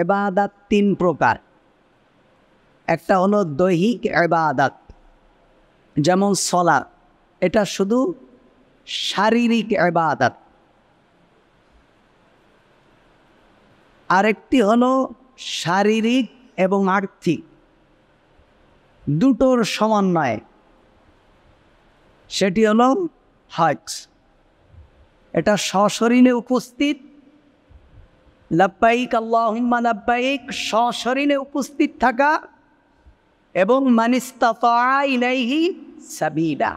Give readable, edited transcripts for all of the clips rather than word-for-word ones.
ইবাদত তিন প্রকার। একটা হলো দৈহিক ইবাদত, যেমন সালাত, এটা শুধু শারীরিক ইবাদত। আরেকটি হলো শারীরিক এবং আর্থিক দুটোর সমন্বয়, সেটি হলো হজ। এটা সশরীরে উপস্থিত, লাব্বাইক আল্লাহুম্মা লাব্বাইক, সশরীরে উপস্থিত থাকা, এবং মানিস্তাতা ইলাইহি সাবিলা,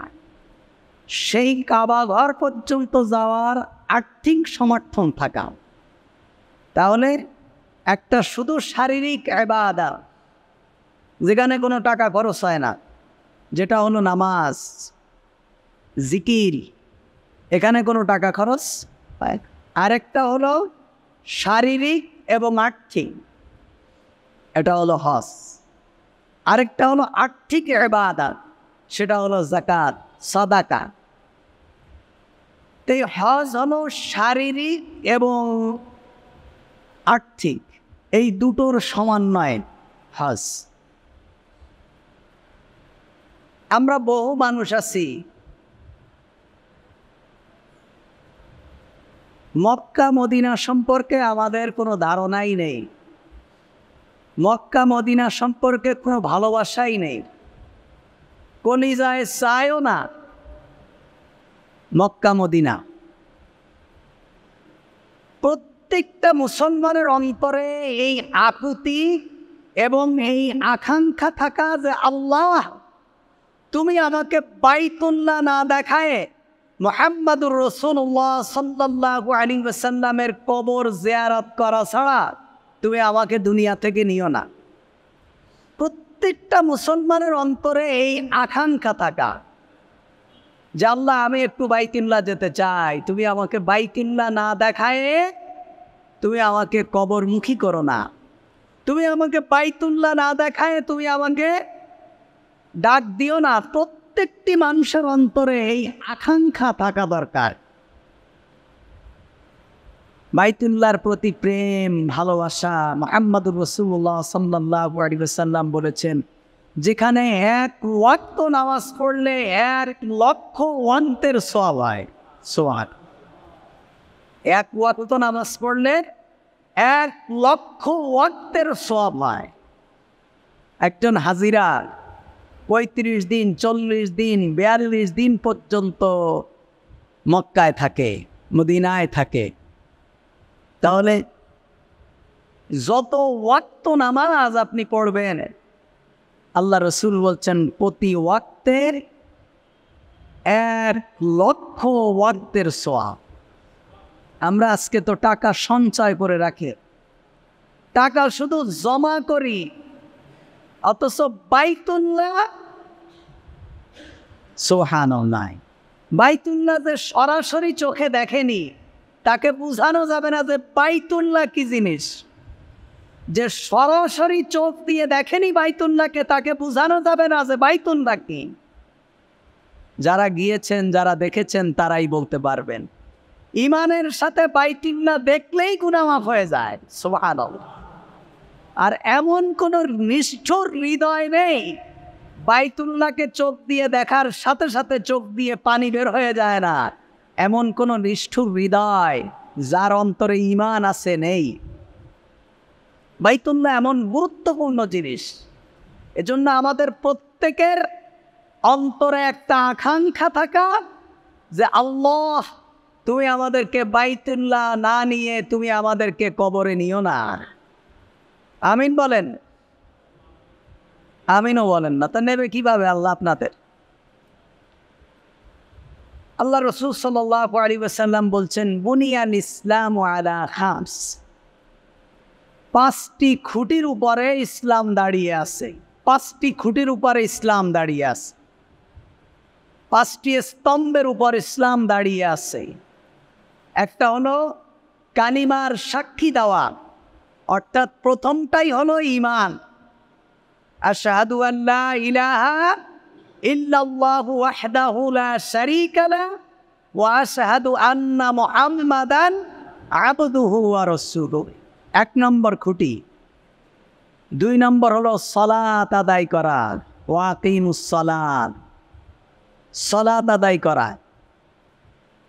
সেই কাবা ঘর পর্যন্ত যাওয়ার আর্থিক সমর্থন থাকা। তাহলে একটা শুধু শারীরিক ইবাদত, যেখানে কোনো টাকা খরচ হয় না, যেটা হলো নামাজ, জিকির, এখানে কোনো টাকা খরচ হয়। আরেকটা হলো শারীরিক এবং আর্থিক, এটা হলো হজ। আরেকটা হলো আর্থিক ইবাদত, সেটা হলো যাকাত, সাদাকা। তো হজ হলো শারীরিক এবং আর্থিক, এই দুটোর সমন্বয় হজ। আমরা বহু মানুষ আছি মক্কা মদিনা সম্পর্কে আমাদের কোনো ধারণাই নেই, মক্কা মদিনা সম্পর্কে কোনো ভালোবাসাই নেই, কলিজায় চায়ও না মক্কা মদিনা। প্রত্যেকটা মুসলমানের অন্তরে এই আকুতি এবং এই আকাঙ্ক্ষা থাকা যে আল্লাহ, তুমি আমাকে বাইতুল্লাহ না দেখায় মুহাম্মাদুর রাসূলুল্লাহ সাল্লাল্লাহু আলাইহি ওয়াসাল্লামের কবর জিয়ারত করা ছাড়া তুমি আমাকে দুনিয়া থেকে নিও না। প্রত্যেকটা মুসলমানের অন্তরে এই আকাঙ্ক্ষা থাকা যে আল্লাহ, আমি একটু বাইতুল্লাহ যেতে চাই, তুমি আমাকে বাইতুল্লাহ না দেখায় তুমি আমাকে কবরমুখী করো না, তুমি আমাকে বাইতুল্লাহ না দেখায় তুমি আমাকে ডাক দিও না। প্রত্যেকটি মানুষের অন্তরে এই আকাঙ্ক্ষা থাকা দরকার। বাইতুল্লাহর প্রতি প্রেম ভালোবাসা। মুহাম্মদুর রাসূলুল্লাহ সাল্লাল্লাহু আলাইহি ওয়াসাল্লাম বলেছেন, যেখানে এক ওয়াক্ত নামাজ পড়লে 1,00,000 ওয়াক্তের সওয়াব হয়। সুবহান, এক ওয়াক্ত নামাজ পড়লে 1,00,000 ওয়াক্তের সওয়াব হয়। একজন হাজিরা 35 দিন, 40 দিন, 42 দিন পর্যন্ত মক্কায় থাকে, মদিনায় থাকে। তাহলে যত ওয়াক্ত নামাজ আপনি পড়বেন, আল্লাহ রসুল বলছেন প্রতি ওয়াক্তের 1,00,000 ওয়াক্তের সওয়াব। আমরা আজকে তো টাকা সঞ্চয় করে রাখি, টাকা শুধু জমা করি, অথচ বাইতুল্লাহ, সুবহানাল্লাহ, বাইতুল্লাহ যে সরাসরি চোখে দেখেনি তাকে বোঝানো যাবে না যে বাইতুল্লাহ কি জিনিস। যে সরাসরি চোখ দিয়ে দেখেনি বাইতুল্লাহকে, তাকে বোঝানো যাবে না যে বাইতুল্লাহ কি। যারা গিয়েছেন, যারা দেখেছেন, তারাই বলতে পারবেন। ইমানের সাথে বাইতুল্লাহ দেখলেই গুনাহ মাফ হয়ে যায়। সুবহানাল্লাহ। আর এমন কোন নিষ্ঠুর হৃদয় নেই বাইতুল্লাহকে চোখ দিয়ে দেখার সাথে সাথে চোখ দিয়ে পানি বের হয়ে যায় না, এমন কোন নিষ্ঠুর হৃদয় যার অন্তরে ঈমান আছে নেই। বাইতুল্লাহ এমন গুরুত্বপূর্ণ জিনিস, এজন্য আমাদের প্রত্যেকের অন্তরে একটা আকাঙ্ক্ষা থাকা যে আল্লাহ, তুমি আমাদেরকে বাইতুল্লাহ না নিয়ে তুমি আমাদেরকে কবরে নিও না। আমিন বলেন, আমিনও বলেন না, তা নেবে কিভাবে আল্লাহ আপনাদের? আল্লাহ রসূল সাল্লাল্লাহু আলাইহি ওয়াসাল্লাম বলছেন, বুনিয়াল ইসলামু আলা খামস, 5টি খুঁটির উপরে ইসলাম দাঁড়িয়ে আছে। 5টি খুঁটির উপরে ইসলাম দাঁড়িয়ে আছে, 5টি স্তম্ভের উপর ইসলাম দাঁড়িয়ে আছে। একটা হলো কালিমার সাক্ষী দেওয়া, অর্থাৎ প্রথমটাই হলো ঈমান। আশহাদু আল্লা ইলাহা ইল্লাল্লাহু ওয়াহদাহু লা শারীকা লাহু ওয়া আশহাদু আন্না মুহাম্মাদান আবদুহু ওয়া রাসূলুহু। এক নম্বর খুঁটি। 2 নম্বর হলো সালাত আদায় করা, ওয়াকিমুস সালাত, সালাত আদায় করা।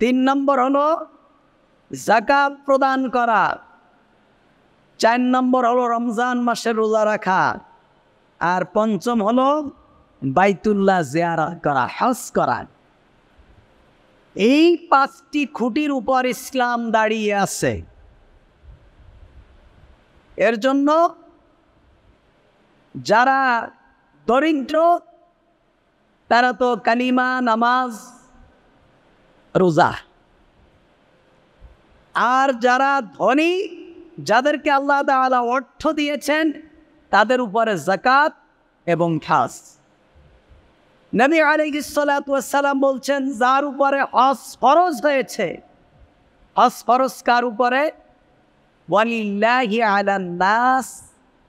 3 নম্বর হলো যাকাত প্রদান করা। 4 নম্বর হলো রমজান মাসে রোজা রাখা। আর 5ম হলো বাইতুল্লাহ জিয়ারত করা, হজ করা। এই 5টি খুঁটির উপর ইসলাম দাঁড়িয়ে আছে। এর জন্য যারা দরিদ্র তারা তো কালিমা, নামাজ, রোজা। আর যারা ধনী, যাদেরকে আল্লাহ তাআলা অর্থ দিয়েছেন, তাদের উপরে যাকাত এবং হজ। নবী আলাইহিস সালাতু ওয়াস সালাম বলছেন, যার উপরে হজ ফরজ হয়েছে, হজ ফরজ কার উপরে? ওয়ালিল্লাহি আলান নাস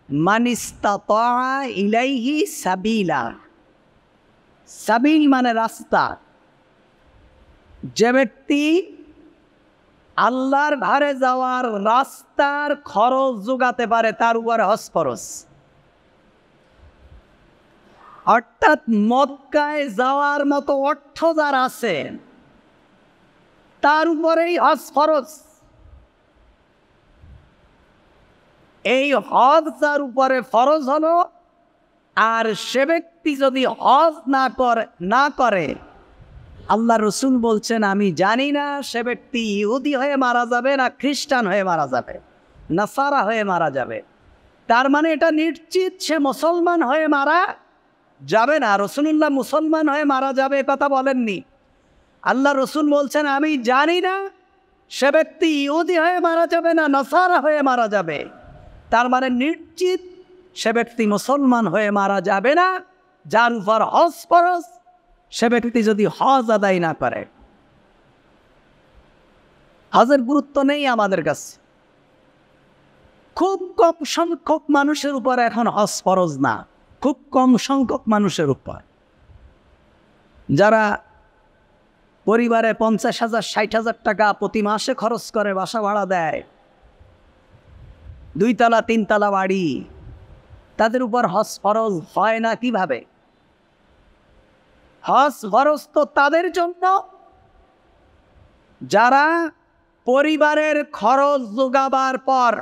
মান ইসতাতা ইলাইহি সাবিলা। সাবিল মানে রাস্তা। যে ব্যক্তি আল্লাহর ঘরে যাওয়ার রাস্তার খরচ যোগাতে পারে তার উপরে হজ ফরজ। অর্থাৎ মক্কায় যাওয়ার মতো অর্থ যার আছে তার উপরেই হজ ফরজ। এই হজ যার উপরে ফরজ হলো, আর সে ব্যক্তি যদি হজ না করে, আল্লাহ রসুল বলছেন আমি জানি না সে ব্যক্তি ইহুদি হয়ে মারা যাবে না খ্রিস্টান হয়ে মারা যাবে, নাসারা হয়ে মারা যাবে। তার মানে এটা নিশ্চিত সে মুসলমান হয়ে মারা যাবে না। রসুল্লাহ মুসলমান হয়ে মারা যাবে কথা বলেননি। আল্লাহ রসুল বলছেন আমি জানি না সে ব্যক্তি ইহুদি হয়ে মারা যাবে না নাসারা হয়ে মারা যাবে। তার মানে নিশ্চিত সে ব্যক্তি মুসলমান হয়ে মারা যাবে না, যার উপর হজ ফরজ, সে ব্যক্তি যদি হজ আদায় না করে। হজের গুরুত্ব নেই আমাদের কাছে। খুব কম সংখ্যক মানুষের উপর এখন হজ ফরজ না, খুব কম সংখ্যক মানুষের উপর। যারা পরিবারে 50,000 60,000 টাকা প্রতি মাসে খরচ করে, বাসা ভাড়া দেয়, 2 তলা 3 তলা বাড়ি, তাদের উপর হজ ফরজ হয় না কিভাবে? হজ ফরজ তো তাদের জন্য যারা পরিবারের খরচ যোগাবার পর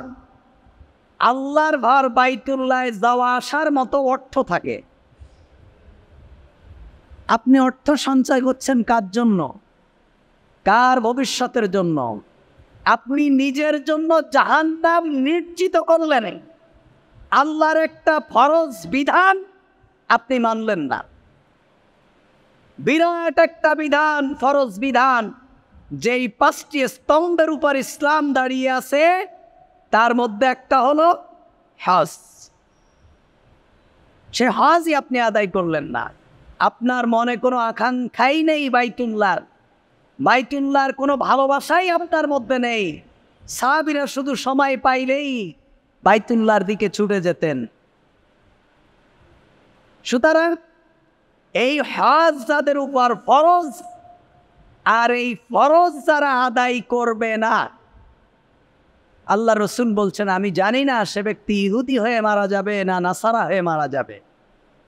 আল্লাহর ঘর বাইতুল্লাহ যাওয়া আসার মতো অর্থ থাকে। আপনি অর্থ সঞ্চয় করছেন কার জন্য? কার ভবিষ্যতের জন্য? আপনি নিজের জন্য জাহান্নাম নিশ্চিত করলেন। আল্লাহর একটা ফরজ বিধান আপনি মানলেন না। বিরাট একটা বিধান, ফরজ বিধান, যেই 5টি স্তম্ভের উপর ইসলাম দাঁড়িয়ে আছে, তার মধ্যে একটা হলো হজ। সে হজই আপনি আদায় করলেন না। আপনার মনে কোনো আকাঙ্ক্ষাই নেই বাইতুল্লাহর কোনো ভালোবাসাই আপনার মধ্যে নেই। সাহাবীরা শুধু সময় পাইলেই বাইতুল্লাহর দিকে ছুটে যেতেন। সুতরাং এই হজ যাদের উপর ফরজ, আর এই ফরজ যারা আদায় করবে না, আল্লাহ রসুল বলছেন আমি জানি না সে ব্যক্তি ইহুদি হয়ে মারা যাবে না নাসারা হয়ে মারা যাবে।